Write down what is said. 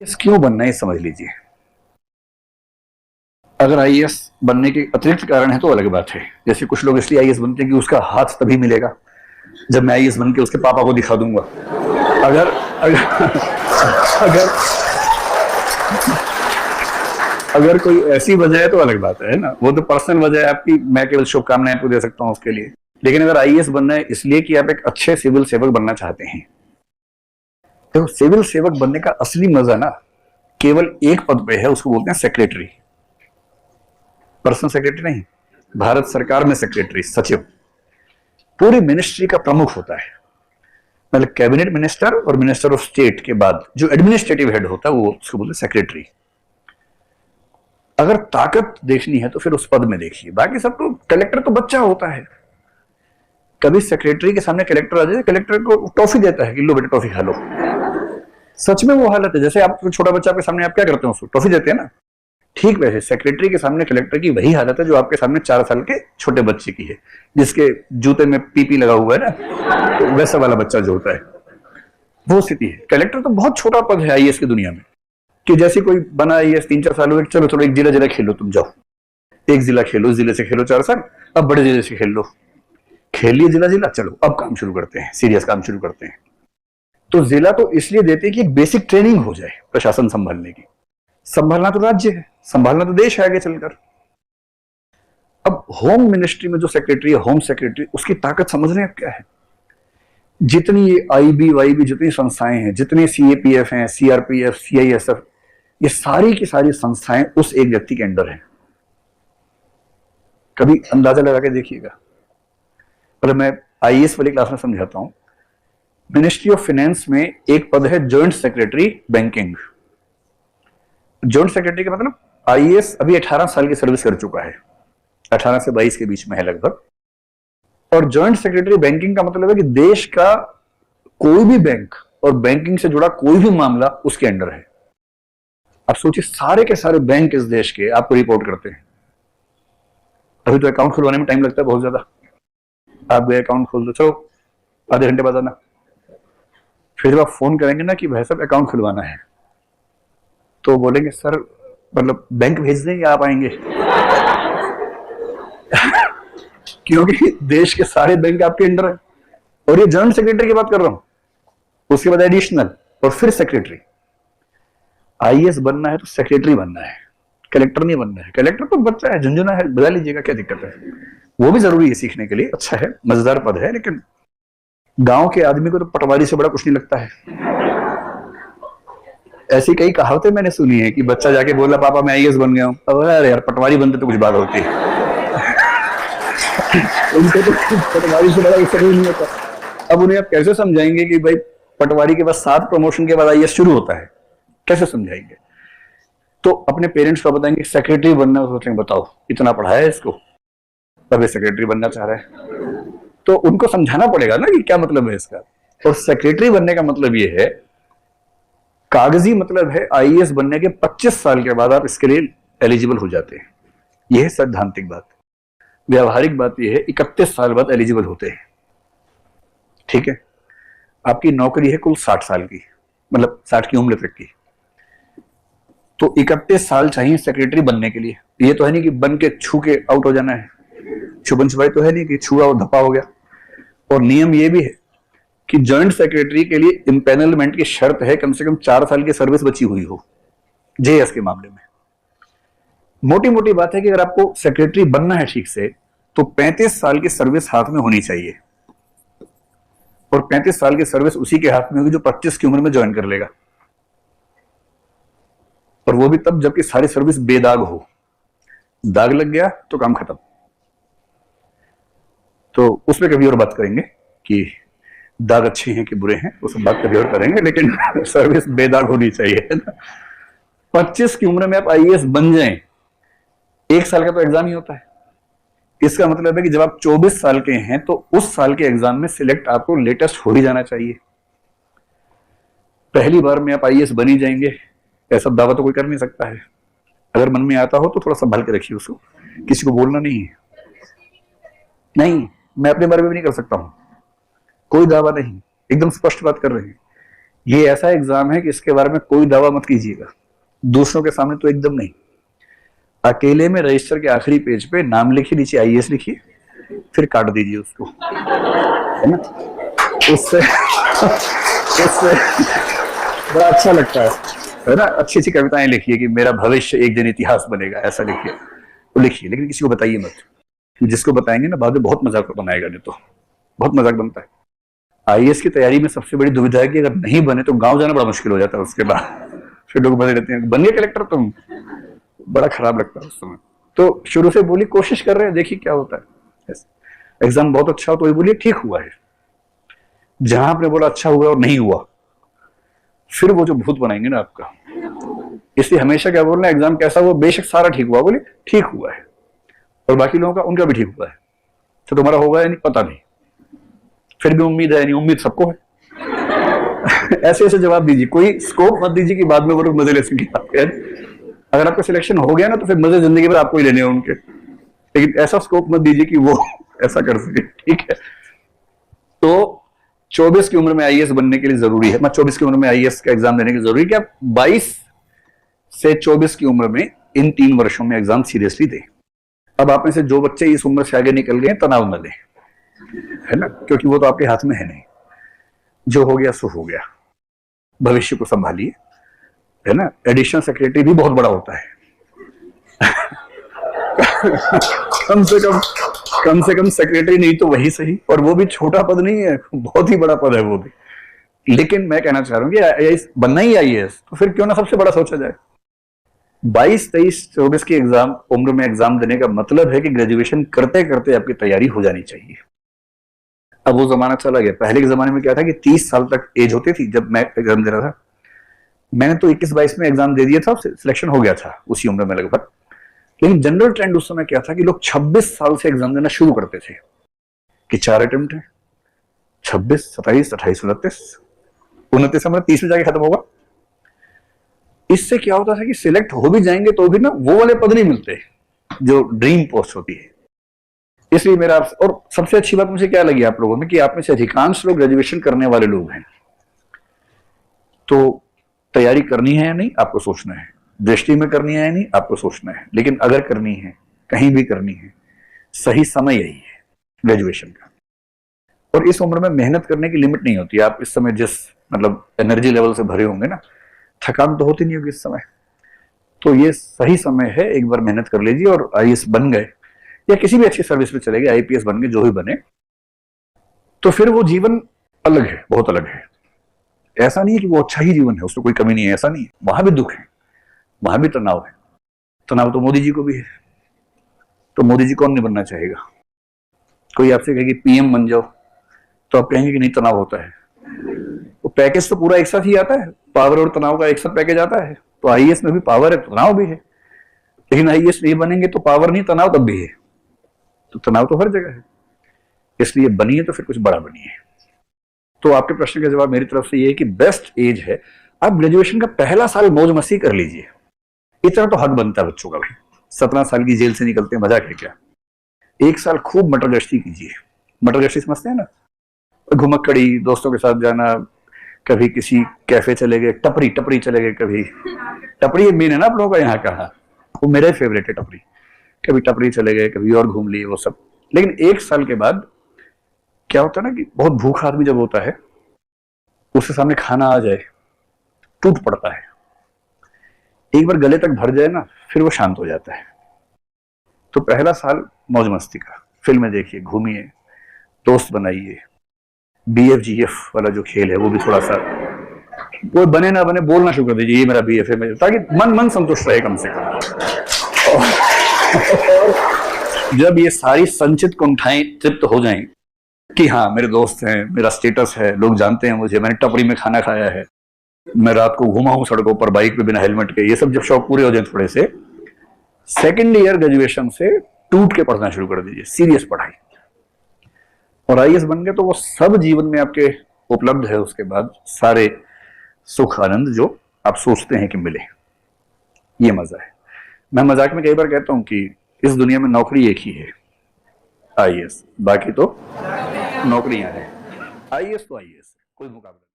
इस क्यों बनना है समझ लीजिए। अगर आईएएस बनने के अतिरिक्त कारण है तो अलग बात है। जैसे कुछ लोग इसलिए आईएएस बनते हैं कि उसका हाथ तभी मिलेगा जब मैं आईएएस बन के उसके पापा को दिखा दूंगा। अगर अगर अगर अगर कोई ऐसी वजह है तो अलग बात है ना, वो तो पर्सनल वजह है आपकी, मैं केवल शुभकामनाएं आपको दे सकता हूं उसके लिए। लेकिन अगर आईएएस बनना है इसलिए कि आप एक अच्छे सिविल सेवक बनना चाहते हैं, तो सिविल सेवक बनने का असली मजा ना केवल एक पद पे है, उसको बोलते हैं सेक्रेटरी। पर्सनल सेक्रेटरी नहीं, भारत सरकार में सेक्रेटरी, सचिव पूरी मिनिस्ट्री का प्रमुख होता है। मतलब कैबिनेट मिनिस्टर और मिनिस्टर ऑफ स्टेट के बाद जो एडमिनिस्ट्रेटिव हेड होता है वो उसको बोलते हैं सेक्रेटरी। अगर ताकत देखनी है तो फिर उस पद में देखिए, बाकी सब तो कलेक्टर तो बच्चा होता है। कभी सेक्रेटरी के सामने कलेक्टर आ जाए, कलेक्टर को टॉफी देता है कि लो बेटा टॉफी खा लो। सच में वो हालत है, जैसे आप छोटा बच्चा आपके सामने आप क्या करते हो, उसको टॉफी देते हैं ना, ठीक वैसे सेक्रेटरी के सामने कलेक्टर की वही हालत है जो आपके सामने 4 साल के छोटे बच्चे की है, जिसके जूते में पीपी लगा हुआ है ना, तो वैसा वाला बच्चा जो होता है वो स्थिति है। कलेक्टर तो बहुत छोटा पद है आईएएस की दुनिया में, कि जैसे कोई बना आईएएस 3-4 साल हुए, चलो थोड़ा एक जिला जिला खेलो, तुम जाओ एक जिला खेलो, इस जिले से खेलो 4 साल, अब बड़े जिले से खेल लो, खेल लिए जिला जिला, चलो अब काम शुरू करते हैं, सीरियस काम शुरू करते हैं। तो जिला तो इसलिए देते हैं कि एक बेसिक ट्रेनिंग हो जाए प्रशासन संभालने की। संभालना तो राज्य है, संभालना तो देश है आगे चलकर। अब होम मिनिस्ट्री में जो सेक्रेटरी है, होम सेक्रेटरी, उसकी ताकत समझ रहे हैं क्या है? जितनी ये आईबी वाईबी जितनी संस्थाएं हैं, जितने सीएपीएफ हैं, सीआरपीएफ, सीआईएसएफ, ये सारी की सारी संस्थाएं उस एक व्यक्ति के अंडर हैं। कभी अंदाजा लगा के देखिएगा। पर मैं आईएएस वाली क्लास में समझाता हूं। मिनिस्ट्री ऑफ फाइनेंस में एक पद है joint secretary banking. Joint secretary का मतलब आईएएस अभी 18 साल की सर्विस कर चुका है, 18 से 22 के बीच में है लगभग। और जॉइंट सेक्रेटरी बैंकिंग का मतलब है कि देश का कोई भी बैंक और बैंकिंग से जुड़ा कोई भी मामला उसके अंडर है। आप सोचिए, सारे के सारे बैंक इस देश के आपको रिपोर्ट करते हैं। अभी तो अकाउंट खुलवाने में टाइम लगता है बहुत ज्यादा, आप गए अकाउंट खोल दो, चलो आधे घंटे बाद आना। फिर जब आप फोन करेंगे ना कि भाई साहब अकाउंट खुलवाना है, तो बोलेंगे सर मतलब बैंक भेज दें या आप आएंगे? क्योंकि देश के सारे बैंक आपके अंडर है। और ये जॉइंट सेक्रेटरी की बात कर रहा हूं, उसके बाद एडिशनल और फिर सेक्रेटरी। आईएएस बनना है तो सेक्रेटरी बनना है, कलेक्टर नहीं बनना है। कलेक्टर तो बच्चा है, झुंझुना है, बजा लीजिएगा, क्या दिक्कत है, वो भी जरूरी है सीखने के लिए, अच्छा है, मजेदार पद है। लेकिन गांव के आदमी को तो पटवारी से बड़ा कुछ नहीं लगता है। ऐसी कई कहावतें मैंने सुनी है कि बच्चा जाके बोला पापा मैं आईएएस बन गया हूं, अब अरे यार पटवारी बनते तो कुछ बात होती है। उनको तो पटवारी से बड़ा इससे नहीं होता। अब उन्हें आप कैसे समझाएंगे कि भाई पटवारी के बाद 7 प्रमोशन के बाद आईएएस शुरू होता है, कैसे समझाएंगे? तो अपने पेरेंट्स को बताएंगे सेक्रेटरी बनना है, सोचेंगे बताओ इतना पढ़ाया है इसको, तब ये सेक्रेटरी बनना चाह रहा है। तो उनको समझाना पड़ेगा ना कि क्या मतलब है इसका। और सेक्रेटरी बनने का मतलब ये है, कागजी मतलब है आईएएस बनने के 25 साल के बाद आप इसके लिए एलिजिबल हो जाते हैं। यह है सैद्धांतिक बात। व्यावहारिक बात यह है 31 साल बाद एलिजिबल होते हैं। ठीक है, आपकी नौकरी है कुल 60 साल की, मतलब 60 की उम्र तक की। तो 31 साल चाहिए सेक्रेटरी बनने के लिए। ये तो है नहीं कि बन के छू के आउट हो जाना है, छुपन छुपाई तो है नहीं कि छुआ और धपा हो गया। और नियम ये भी है कि जॉइंट सेक्रेटरी के लिए इंपैनलमेंट की शर्त है कम से कम 4 साल की सर्विस बची हुई हो, जेएस के मामले में। मोटी मोटी बात है कि अगर आपको सेक्रेटरी बनना है ठीक से, तो 35 साल की सर्विस हाथ में होनी चाहिए। और 35 साल की सर्विस उसी के हाथ में होगी जो 25 की उम्र में ज्वाइन कर लेगा। और वो भी तब जबकि सारी सर्विस बेदाग हो। दाग लग गया तो काम खत्म। तो उस पर कभी और बात करेंगे कि दाग अच्छे हैं कि बुरे हैं, उस बात कभी और करेंगे, लेकिन सर्विस बेदाग होनी चाहिए ना। 25 की उम्र में आप आईएएस बन जाएं, 1 साल का तो एग्जाम ही होता है। इसका मतलब है कि जब आप 24 साल के हैं तो उस साल के एग्जाम में सिलेक्ट आपको लेटेस्ट हो ही जाना चाहिए। पहली बार में आप आईएएस बन ही जाएंगे ऐसा दावा तो कोई कर नहीं सकता है। अगर मन में आता हो तो थोड़ा संभाल के रखिए उसको, किसी को बोलना नहीं है। नहीं, मैं अपने बारे में भी नहीं कर सकता हूं, कोई दावा नहीं, एकदम स्पष्ट बात कर रहे हैं। ये ऐसा एग्जाम है कि इसके बारे में कोई दावा मत कीजिएगा, दूसरों के सामने तो एकदम नहीं। अकेले में रजिस्टर के आखिरी पेज पे नाम लिखिए, नीचे आईएएस लिखिए, फिर काट दीजिए उसको, है ना। उससे उससे बड़ा अच्छा लगता है ना। अच्छी अच्छी कविताएं लिखिए कि मेरा भविष्य एक दिन इतिहास बनेगा, ऐसा लिखिए तो लिखिए, लेकिन किसी को बताइए मत। जिसको बताएंगे ना बाद में बहुत मजाक बनाएगा, नहीं तो बहुत मजाक बनता है। आईएएस की तैयारी में सबसे बड़ी दुविधा है कि अगर नहीं बने तो गांव जाना बड़ा मुश्किल हो जाता है उसके बाद। फिर लोग बने रहते हैं, बन गए कलेक्टर तुम, बड़ा खराब लगता है उस समय। तो शुरू से बोली कोशिश कर रहे हैं, देखिए क्या होता है। एग्जाम बहुत अच्छा हो तो बोलिए ठीक हुआ है, जहां आपने बोला अच्छा हुआ और नहीं हुआ, फिर वो जो भूत बनाएंगे ना आपका। इसलिए हमेशा क्या बोलना, एग्जाम कैसा हुआ, बेशक सारा ठीक हुआ, बोले ठीक हुआ है, और बाकी लोगों का उनका भी ठीक हुआ है, तो तुम्हारा होगा या नहीं पता नहीं, फिर भी उम्मीद है, नहीं उम्मीद सबको है। ऐसे ऐसे जवाब दीजिए, कोई स्कोप मत दीजिए कि बाद में वो लोग मजे ले सकेंगे आपके। अगर आपका सिलेक्शन हो गया ना तो फिर मजे जिंदगी भर आपको ही लेने हैं उनके, लेकिन ऐसा स्कोप मत दीजिए कि वो ऐसा कर सके, ठीक है। तो 24 की उम्र में आईएएस बनने के लिए जरूरी है, 24 की उम्र में आईएएस का एग्जाम देने की जरूरी है कि आप 22 से 24 की उम्र में इन 3 वर्षों में एग्जाम सीरियसली दें। अब आप में से जो बच्चे इस उम्र से आगे निकल गए तनाव न लें, है ना, क्योंकि वो तो आपके हाथ में है नहीं, जो हो गया सो हो गया। भविष्य को संभालिए, है ना। एडिशनल सेक्रेटरी भी बहुत बड़ा होता है। कम से कम सेक्रेटरी नहीं तो वही सही, और वो भी छोटा पद नहीं है, बहुत ही बड़ा पद है वो भी। लेकिन मैं कहना चाह रहा हूं कि आईएएस बनना ही आईएएस, तो फिर क्यों ना सबसे बड़ा सोचा जाए। 22, 23, 24 की एग्जाम उम्र में एग्जाम देने का मतलब है कि ग्रेजुएशन करते करते आपकी तैयारी हो जानी चाहिए। अब वो जमाना चला गया। पहले के जमाने में क्या था कि 30 साल तक एज होती थी जब मैं एग्जाम दे रहा था। मैंने तो 21-22 में एग्जाम दे दिया था, सिलेक्शन हो गया था उसी उम्र में लगभग। लेकिन जनरल ट्रेंड उस समय क्या था कि लोग 26 साल से एग्जाम देना शुरू करते थे, कि 4 अटेम्प्ट है, 26, 27, 28, 29 में 30 में जाके खत्म होगा। इससे क्या होता था कि सिलेक्ट हो भी जाएंगे तो भी ना वो वाले पद नहीं मिलते जो ड्रीम पोस्ट होती है। इसलिए मेरा, और सबसे अच्छी बात मुझे क्या लगी आप लोगों में, कि आप में से अधिकांश लोग ग्रेजुएशन करने वाले लोग हैं। तो तैयारी करनी है या नहीं आपको सोचना है, दृष्टि में करनी है या नहीं आपको सोचना है, लेकिन अगर करनी है, कहीं भी करनी है, सही समय यही है ग्रेजुएशन का। और इस उम्र में मेहनत करने की लिमिट नहीं होती। आप इस समय जिस मतलब एनर्जी लेवल से भरे होंगे ना, थकान तो होती नहीं होगी इस समय, तो ये सही समय है, एक बार मेहनत कर लीजिए और आईएएस बन गए या किसी भी अच्छी सर्विस में चले गए, आईपीएस बन गए, जो भी बने, तो फिर वो जीवन अलग है, बहुत अलग है। ऐसा नहीं है कि वो अच्छा ही जीवन है, उसमें कोई कमी नहीं है, ऐसा नहीं है। वहां भी दुख है, वहां भी तनाव है। तनाव तो मोदी जी को भी है, तो मोदी जी कौन नहीं बनना चाहेगा। कोई आपसे कहे कि पीएम बन जाओ तो आप कहेंगे कि नहीं तनाव होता है। तो पैकेज तो पूरा एक साथ ही आता है, पावर और तनाव का एक साथ पैकेज आता है। तो आईएएस में भी पावर है, तनाव भी है, लेकिन आईएएस नहीं बनेंगे तो पावर नहीं तनाव तब भी है, तो तनाव तो हर जगह है। इसलिए बनिए तो फिर कुछ बड़ा बनिए। तो आपके प्रश्न का जवाब मेरी तरफ से ये है कि बेस्ट एज है, आप ग्रेजुएशन का पहला साल मौज मस्ती कर लीजिए। इतना तो हक बनता है बच्चों का भी। 17 साल की जेल से निकलते हैं, मजाक है क्या। 1 साल खूब मटर गश्ती कीजिए। मटर गश्ती समझते हैं ना, घुमक्कड़ी, दोस्तों के साथ जाना, कभी किसी कैफे चले गए, टपरी चले गए, कभी टपरी मेन है ना आप लोगों का यहाँ का, वो मेरा फेवरेट है टपरी। कभी टपरी चले गए, कभी और घूम लिए, वो सब। लेकिन 1 साल के बाद क्या होता है ना कि बहुत भूखा आदमी जब होता है, उसके सामने खाना आ जाए, टूट पड़ता है। एक बार गले तक भर जाए ना, फिर वो शांत हो जाता है। तो पहला साल मौज मस्ती का, फिल्में देखिए, घूमिए, दोस्त बनाइए। बीएफजीएफ वाला जो खेल है वो भी थोड़ा सा, वो बने ना बने बोलना शुरू कर दीजिए, ये मेरा बीएफ है, ताकि मन संतुष्ट रहे कम से कम। और जब ये सारी संचित कुंठाएं तृप्त हो जाएं कि हाँ मेरे दोस्त हैं, मेरा स्टेटस है, लोग जानते हैं मुझे, मैंने टपरी में खाना खाया है, मैं रात को घुमा हूं सड़कों पर बाइक पे बिना हेलमेट के, ये सब जब शौक पूरे हो जाए थोड़े से, सेकेंड ईयर ग्रेजुएशन से टूट के पढ़ना शुरू कर दीजिए, सीरियस पढ़ाई। और आईएएस बन गए तो वो सब जीवन में आपके उपलब्ध है, उसके बाद सारे सुख आनंद जो आप सोचते हैं कि मिले, ये मजा है। मैं मजाक में कई बार कहता हूं कि इस दुनिया में नौकरी एक ही है, आईएएस, बाकी तो नौकरियां हैं। आईएएस तो आईएएस, कोई मुकाबला